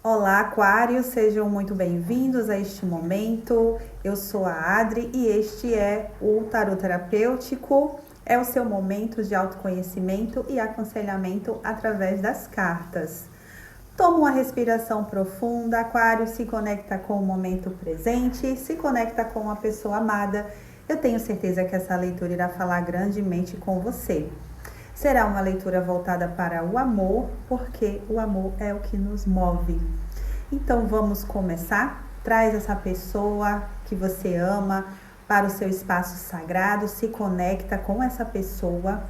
Olá, Aquário, sejam muito bem-vindos a este momento. Eu sou a Adri e este é o Tarot Terapêutico. É o seu momento de autoconhecimento e aconselhamento através das cartas. Toma uma respiração profunda, Aquário, se conecta com o momento presente, se conecta com a pessoa amada. Eu tenho certeza que essa leitura irá falar grandemente com você. Será uma leitura voltada para o amor, porque o amor é o que nos move. Então vamos começar? Traz essa pessoa que você ama para o seu espaço sagrado, se conecta com essa pessoa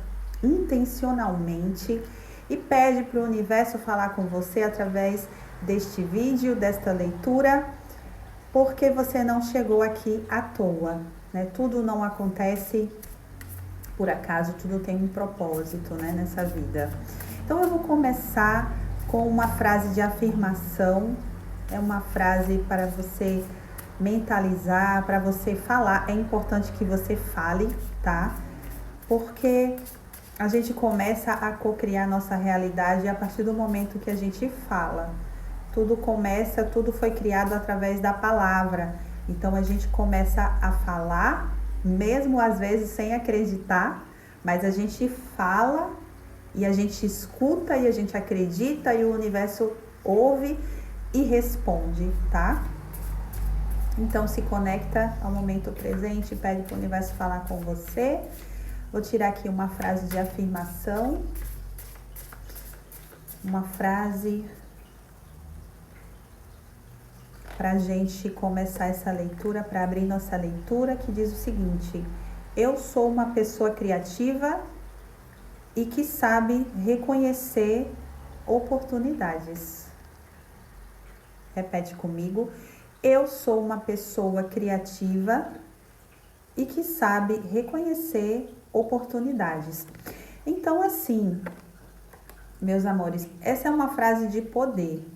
intencionalmente e pede para o universo falar com você através deste vídeo, desta leitura, porque você não chegou aqui à toa, né? Tudo não acontece por acaso, tudo tem um propósito, né, nessa vida. Então eu vou começar com uma frase de afirmação, é uma frase para você mentalizar, para você falar. É importante que você fale, tá? Porque a gente começa a cocriar nossa realidade a partir do momento que a gente fala. Tudo foi criado através da palavra. Então a gente começa a falar, mesmo às vezes sem acreditar, mas a gente fala e a gente escuta e a gente acredita e o universo ouve e responde, tá? Então se conecta ao momento presente, pede para o universo falar com você. Vou tirar aqui uma frase de afirmação, uma frase para a gente começar essa leitura, para abrir nossa leitura, que diz o seguinte: eu sou uma pessoa criativa e que sabe reconhecer oportunidades. Repete comigo. Eu sou uma pessoa criativa e que sabe reconhecer oportunidades. Então, assim, meus amores, essa é uma frase de poder,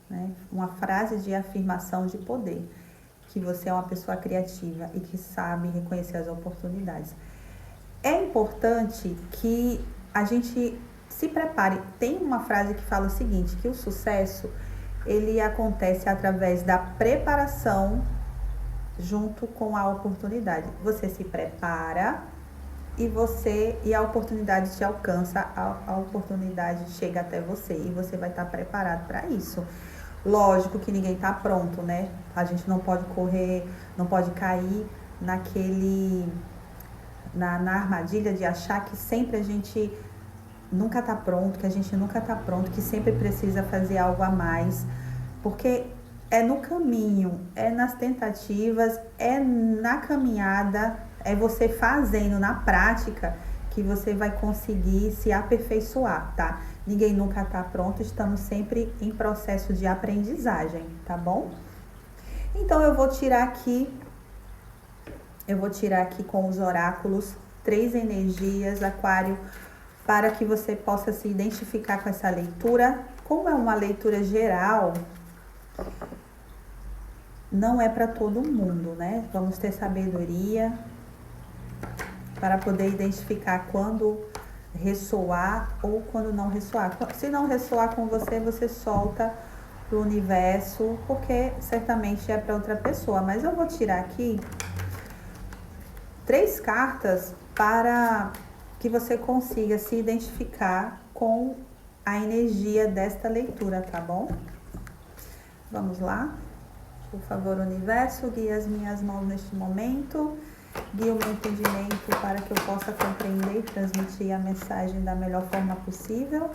né? Uma frase de afirmação de poder, que você é uma pessoa criativa e que sabe reconhecer as oportunidades. É importante que a gente se prepare. Tem uma frase que fala o seguinte, que o sucesso, ele acontece através da preparação junto com a oportunidade. Você se prepara e a oportunidade te alcança, a oportunidade chega até você e você vai estar preparado para isso. Lógico que ninguém está pronto, né? A gente não pode correr, não pode cair na armadilha de achar que sempre a gente nunca está pronto, que a gente nunca está pronto, que sempre precisa fazer algo a mais, porque é no caminho, é nas tentativas, é na caminhada, é você fazendo na prática que você vai conseguir se aperfeiçoar, tá? Ninguém nunca tá pronto, estamos sempre em processo de aprendizagem, tá bom? Então eu vou tirar aqui com os oráculos 3 energias, Aquário, para que você possa se identificar com essa leitura. Como é uma leitura geral, não é para todo mundo, né? Vamos ter sabedoria para poder identificar quando ressoar ou quando não ressoar. Se não ressoar com você, você solta pro universo, porque certamente é para outra pessoa. Mas eu vou tirar aqui 3 cartas para que você consiga se identificar com a energia desta leitura, tá bom? Vamos lá? Por favor, universo, guie as minhas mãos neste momento. Guie o meu entendimento para que eu possa compreender e transmitir a mensagem da melhor forma possível.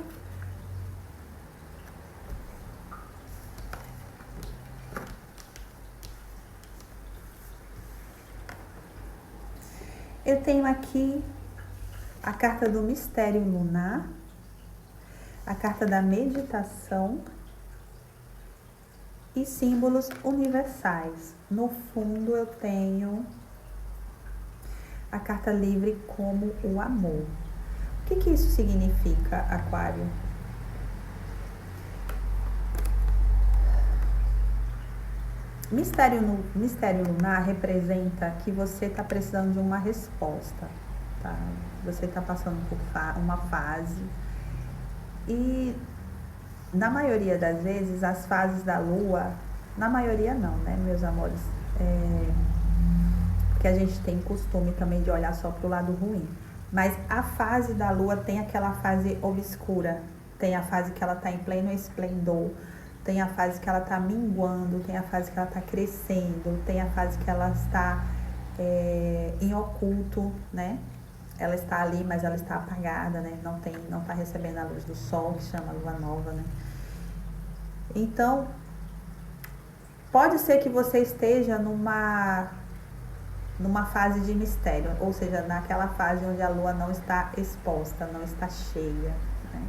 Eu tenho aqui a carta do mistério lunar, a carta da meditação e símbolos universais. No fundo eu tenho a carta livre como o amor. O que isso significa, Aquário? Mistério lunar representa que você está precisando de uma resposta, tá? Você está passando por uma fase e na maioria das vezes, as fases da lua, na maioria não, né, meus amores? Porque a gente tem costume também de olhar só pro lado ruim. Mas a fase da lua tem aquela fase obscura, tem a fase que ela tá em pleno esplendor, tem a fase que ela tá minguando, tem a fase que ela tá crescendo, tem a fase que ela está em oculto, né? Ela está ali, mas ela está apagada, né? Não tá recebendo a luz do sol, que chama lua nova, né? Então, pode ser que você esteja numa fase de mistério, ou seja, naquela fase onde a lua não está exposta, não está cheia, né?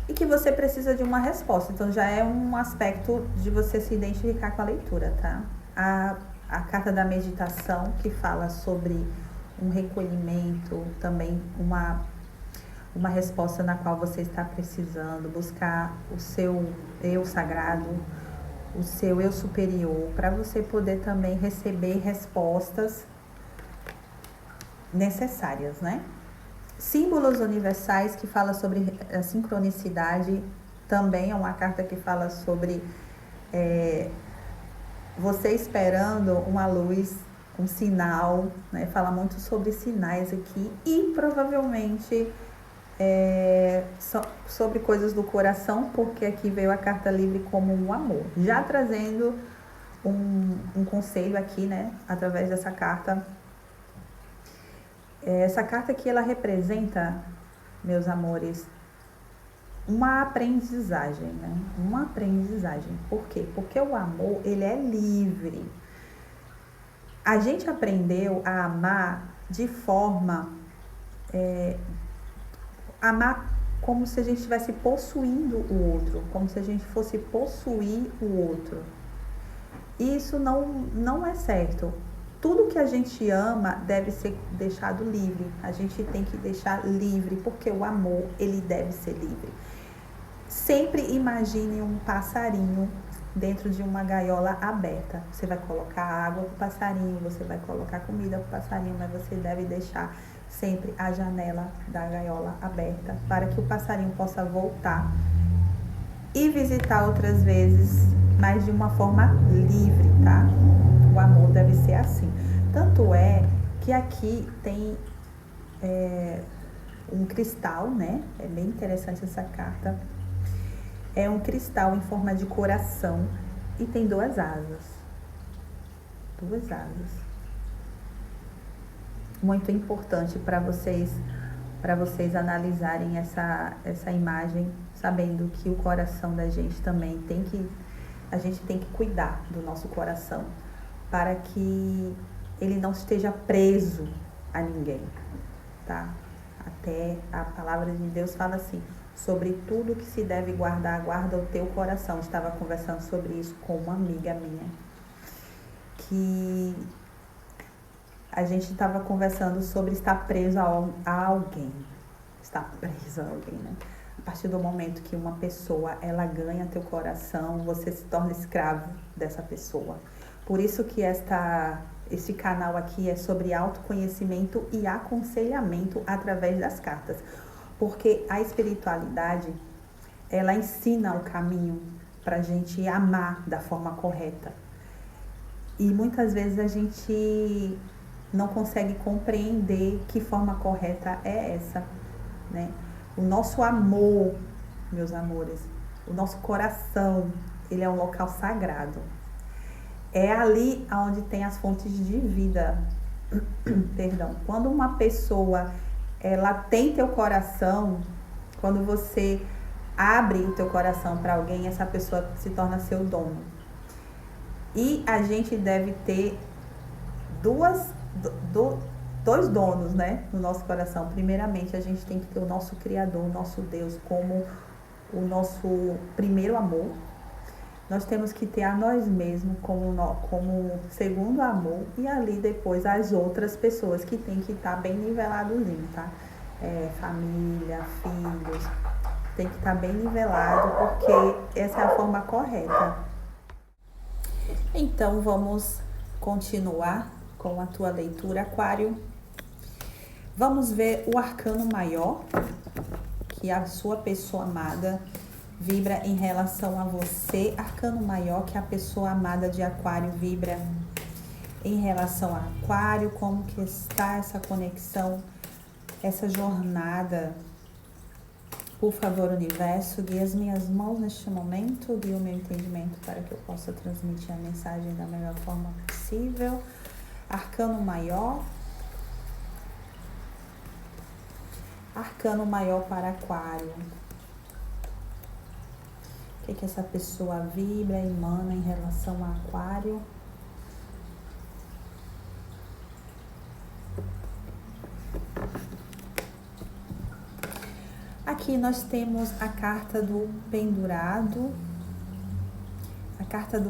E que você precisa de uma resposta. Então já é um aspecto de você se identificar com a leitura, tá? A carta da meditação, que fala sobre um recolhimento, também uma resposta na qual você está precisando, buscar o seu eu sagrado, o seu eu superior, para você poder também receber respostas necessárias, né? Símbolos universais, que fala sobre a sincronicidade, também é uma carta que fala sobre você esperando uma luz, um sinal, né? Fala muito sobre sinais aqui e provavelmente sobre coisas do coração, porque aqui veio a carta livre como um amor. Já trazendo um conselho aqui, né? Através dessa carta. Essa carta aqui, ela representa, meus amores, uma aprendizagem, né? Uma aprendizagem. Por quê? Porque o amor, ele é livre. A gente aprendeu a amar de forma... amar como se a gente estivesse possuindo o outro, como se a gente fosse possuir o outro. Isso não é certo. Tudo que a gente ama deve ser deixado livre. A gente tem que deixar livre, porque o amor, ele deve ser livre. Sempre imagine um passarinho dentro de uma gaiola aberta. Você vai colocar água para o passarinho, você vai colocar comida para o passarinho, mas você deve deixar sempre a janela da gaiola aberta para que o passarinho possa voltar e visitar outras vezes, mas de uma forma livre, tá? O amor deve ser assim. Tanto é que aqui tem um cristal, né? É bem interessante essa carta. É um cristal em forma de coração e tem duas asas. Duas asas. Muito importante para vocês analisarem essa imagem, sabendo que o coração da gente também a gente tem que cuidar do nosso coração, para que ele não esteja preso a ninguém, tá? Até a palavra de Deus fala assim, sobre tudo que se deve guardar, guarda o teu coração. Estava conversando sobre isso com uma amiga minha, que a gente estava conversando sobre estar preso a alguém. Estar preso a alguém, né? A partir do momento que uma pessoa, ela ganha teu coração, você se torna escravo dessa pessoa. Por isso que esse canal aqui é sobre autoconhecimento e aconselhamento através das cartas. Porque a espiritualidade, ela ensina o caminho para a gente amar da forma correta. E muitas vezes a gente não consegue compreender que forma correta é essa, né? O nosso amor, meus amores, o nosso coração, ele é um local sagrado. É ali onde tem as fontes de vida. Perdão. Quando uma pessoa, ela tem teu coração, quando você abre o teu coração para alguém, essa pessoa se torna seu dono. E a gente deve ter dois donos, né, no nosso coração. Primeiramente, a gente tem que ter o nosso Criador, o nosso Deus, como o nosso primeiro amor. Nós temos que ter a nós mesmos como segundo amor, e ali depois as outras pessoas que tem que estar bem niveladozinho, tá? Família, filhos, tem que estar bem nivelado, porque essa é a forma correta. Então, vamos continuar com a tua leitura, Aquário. Vamos ver o arcano maior, que a sua pessoa amada vibra em relação a você. Arcano maior que a pessoa amada de Aquário vibra em relação a Aquário. Como que está essa conexão, essa jornada? Por favor, universo, guie as minhas mãos neste momento, guie o meu entendimento para que eu possa transmitir a mensagem da melhor forma possível. Arcano maior. Arcano maior para Aquário. O que essa pessoa vibra, emana em relação a Aquário? Aqui nós temos a carta do pendurado. A carta do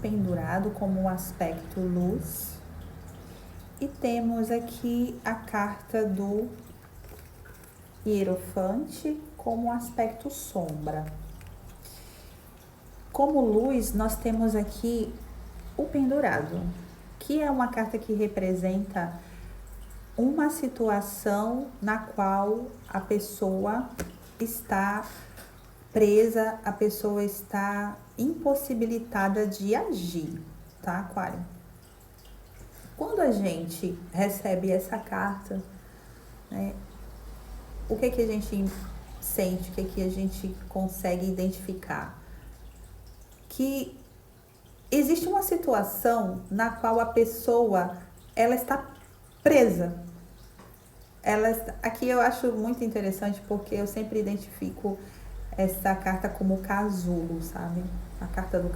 pendurado como um aspecto luz. E temos aqui a carta do hierofante como um aspecto sombra. Como luz, nós temos aqui o pendurado, que é uma carta que representa uma situação na qual a pessoa está presa, a pessoa está impossibilitada de agir, tá, Aquário? Quando a gente recebe essa carta, né, o que a gente sente, o que a gente consegue identificar? Que existe uma situação na qual a pessoa, ela está presa. Aqui eu acho muito interessante porque eu sempre identifico essa carta como casulo, sabe?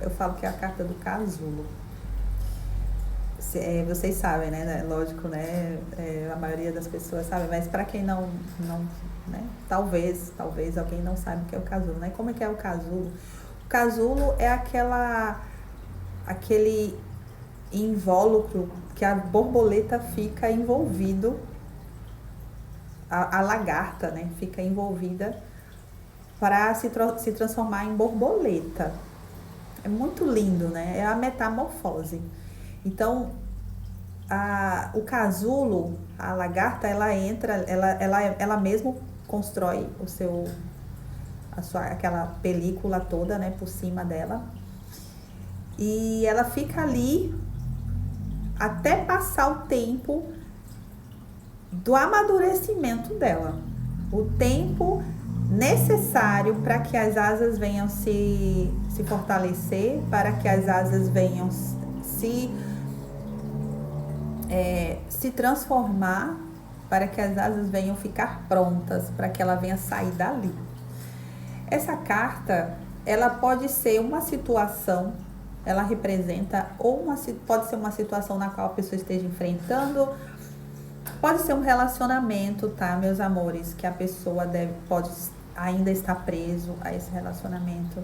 Eu falo que é a carta do casulo. Vocês sabem, né? Lógico, né? A maioria das pessoas sabe, mas para quem não, né? Talvez alguém não saiba o que é o casulo, né? Como é que é o casulo? O casulo é aquele invólucro que a borboleta fica envolvido, a lagarta, né? Fica envolvida para se transformar em borboleta. É muito lindo, né? É a metamorfose. Então, o casulo, a lagarta, ela entra, ela mesmo constrói aquela película toda, né, por cima dela. E ela fica ali até passar o tempo do amadurecimento dela. O tempo necessário para que as asas venham se fortalecer, para que as asas venham se transformar, para que as asas venham ficar prontas, para que ela venha sair dali. Essa carta, ela pode ser uma situação, ela representa, pode ser uma situação na qual a pessoa esteja enfrentando, pode ser um relacionamento, tá, meus amores, que a pessoa pode ainda estar preso a esse relacionamento.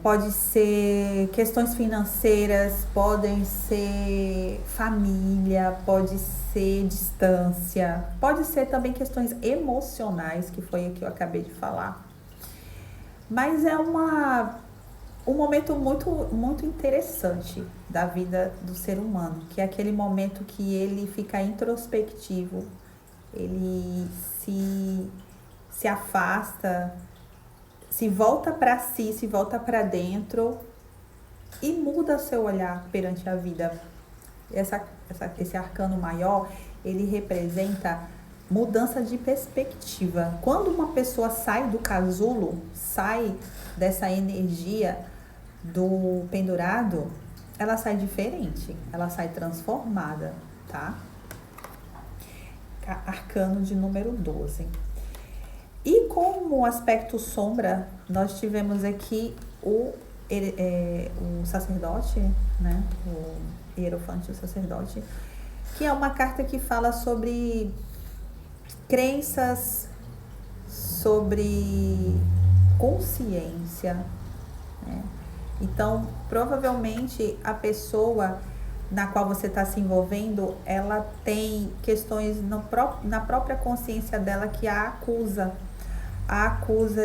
Pode ser questões financeiras, podem ser família, pode ser distância, pode ser também questões emocionais, que foi o que eu acabei de falar. Mas é um momento muito, muito interessante da vida do ser humano, que é aquele momento que ele fica introspectivo, ele se afasta, se volta para si, se volta para dentro e muda seu olhar perante a vida. Esse arcano maior, ele representa mudança de perspectiva. Quando uma pessoa sai do casulo, sai dessa energia do pendurado, ela sai diferente, ela sai transformada, tá? Arcano de número 12. E como aspecto sombra, nós tivemos aqui o sacerdote, né? O hierofante, o sacerdote, que é uma carta que fala sobre crenças, sobre consciência, né? Então, provavelmente a pessoa na qual você está se envolvendo, ela tem questões na própria consciência dela que a acusa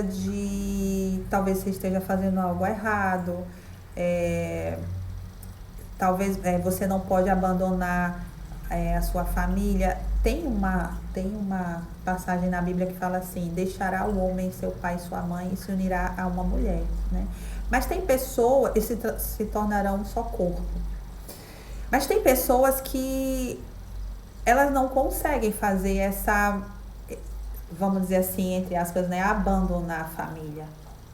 de talvez você esteja fazendo algo errado, talvez você não pode abandonar a sua família. tem uma passagem na Bíblia que fala assim: deixará o homem seu pai e sua mãe e se unirá a uma mulher, né? Mas tem pessoas, e se tornarão um só corpo. Mas tem pessoas que elas não conseguem fazer essa, vamos dizer assim, entre aspas, né, abandonar a família,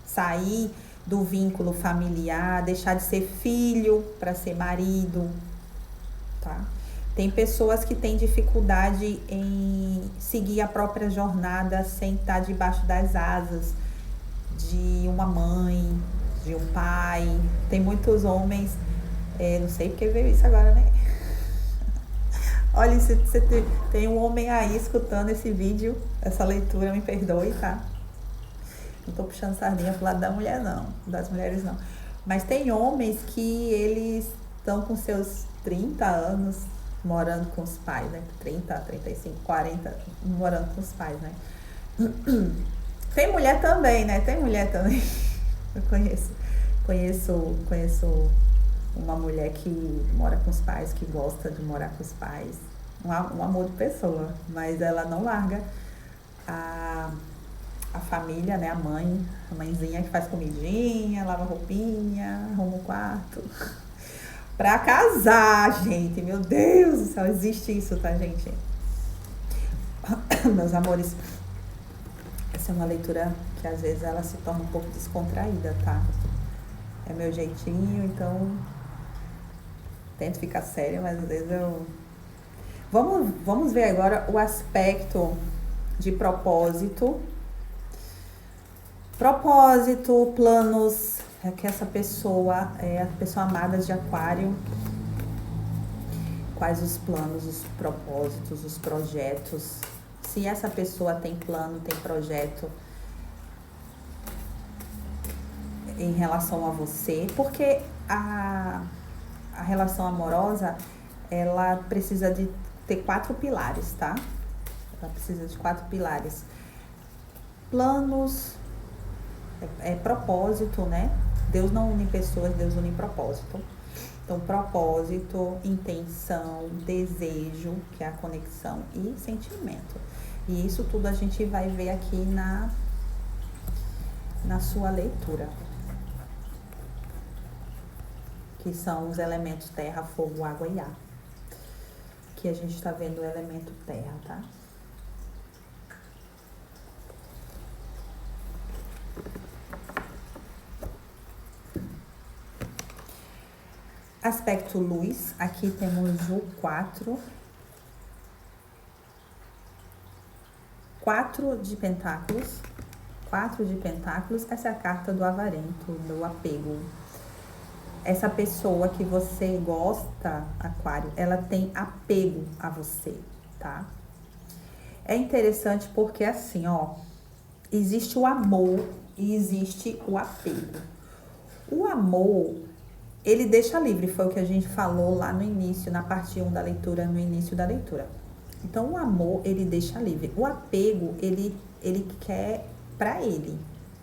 sair do vínculo familiar, deixar de ser filho para ser marido, tá? Tem pessoas que têm dificuldade em seguir a própria jornada sem estar debaixo das asas de uma mãe, de um pai. Tem muitos homens, não sei porque veio isso agora, né? Olha, se você tem um homem aí escutando esse vídeo, essa leitura, me perdoe, tá? Não tô puxando sardinha pro lado da mulher, não, das mulheres não. Mas tem homens que eles estão com seus 30 anos morando com os pais, né? 30, 35, 40, morando com os pais, né? Tem mulher também, né? Tem mulher também. Eu conheço uma mulher que mora com os pais, que gosta de morar com os pais. Um amor de pessoa, mas ela não larga a família, né? A mãezinha que faz comidinha, lava roupinha, arruma o quarto. Pra casar, gente. Meu Deus do céu, existe isso, tá, gente? Meus amores, essa é uma leitura que às vezes ela se torna um pouco descontraída, tá? É meu jeitinho, então tento ficar séria, mas às vezes eu... Vamos ver agora o aspecto de propósito. Propósito, planos, que essa pessoa é a pessoa amada de Aquário. Quais os planos, os propósitos, os projetos. Se essa pessoa tem plano, tem projeto em relação a você, porque a relação amorosa, ela precisa de ter 4 pilares, tá? Ela precisa de 4 pilares. Planos, propósito, né? Deus não une pessoas, Deus une propósito. Então, propósito, intenção, desejo, que é a conexão, e sentimento. E isso tudo a gente vai ver aqui na sua leitura. Que são os elementos terra, fogo, água e ar. Aqui a gente está vendo o elemento terra, tá? Aspecto luz, aqui temos o 4. 4 de pentáculos. 4 de pentáculos, essa é a carta do avarento, do apego. Essa pessoa que você gosta, Aquário, ela tem apego a você, tá? É interessante porque assim, ó, existe o amor e existe o apego. O amor, ele deixa livre, foi o que a gente falou lá no início, na parte 1 da leitura, no início da leitura. Então, o amor, ele deixa livre. O apego, ele quer pra ele,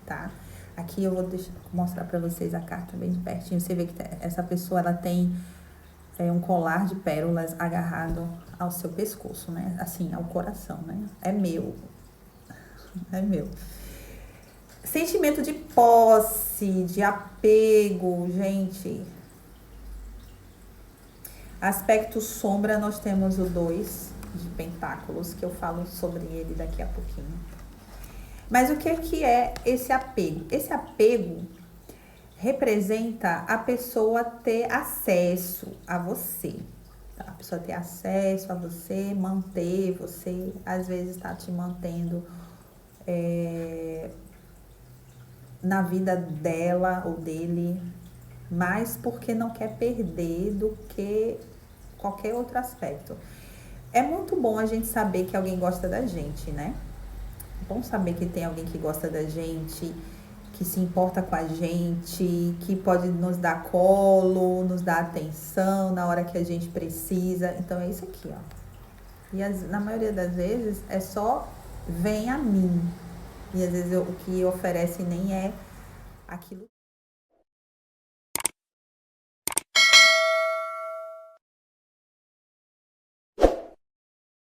tá? Aqui eu vou mostrar pra vocês a carta bem de pertinho. Você vê que essa pessoa, ela tem um colar de pérolas agarrado ao seu pescoço, né? Assim, ao coração, né? É meu. É meu. Sentimento de posse, de apego, gente. Aspecto sombra, nós temos o 2 de pentáculos, que eu falo sobre ele daqui a pouquinho. Mas o que é esse apego? Esse apego representa a pessoa ter acesso a você. Tá? A pessoa ter acesso a você, manter você, às vezes está te mantendo na vida dela ou dele, mais porque não quer perder do que qualquer outro aspecto. É muito bom a gente saber que alguém gosta da gente, né? É bom saber que tem alguém que gosta da gente, que se importa com a gente, que pode nos dar colo, nos dar atenção na hora que a gente precisa. Então é isso aqui, ó. E na maioria das vezes é só vem a mim. E às vezes o que oferece nem é aquilo.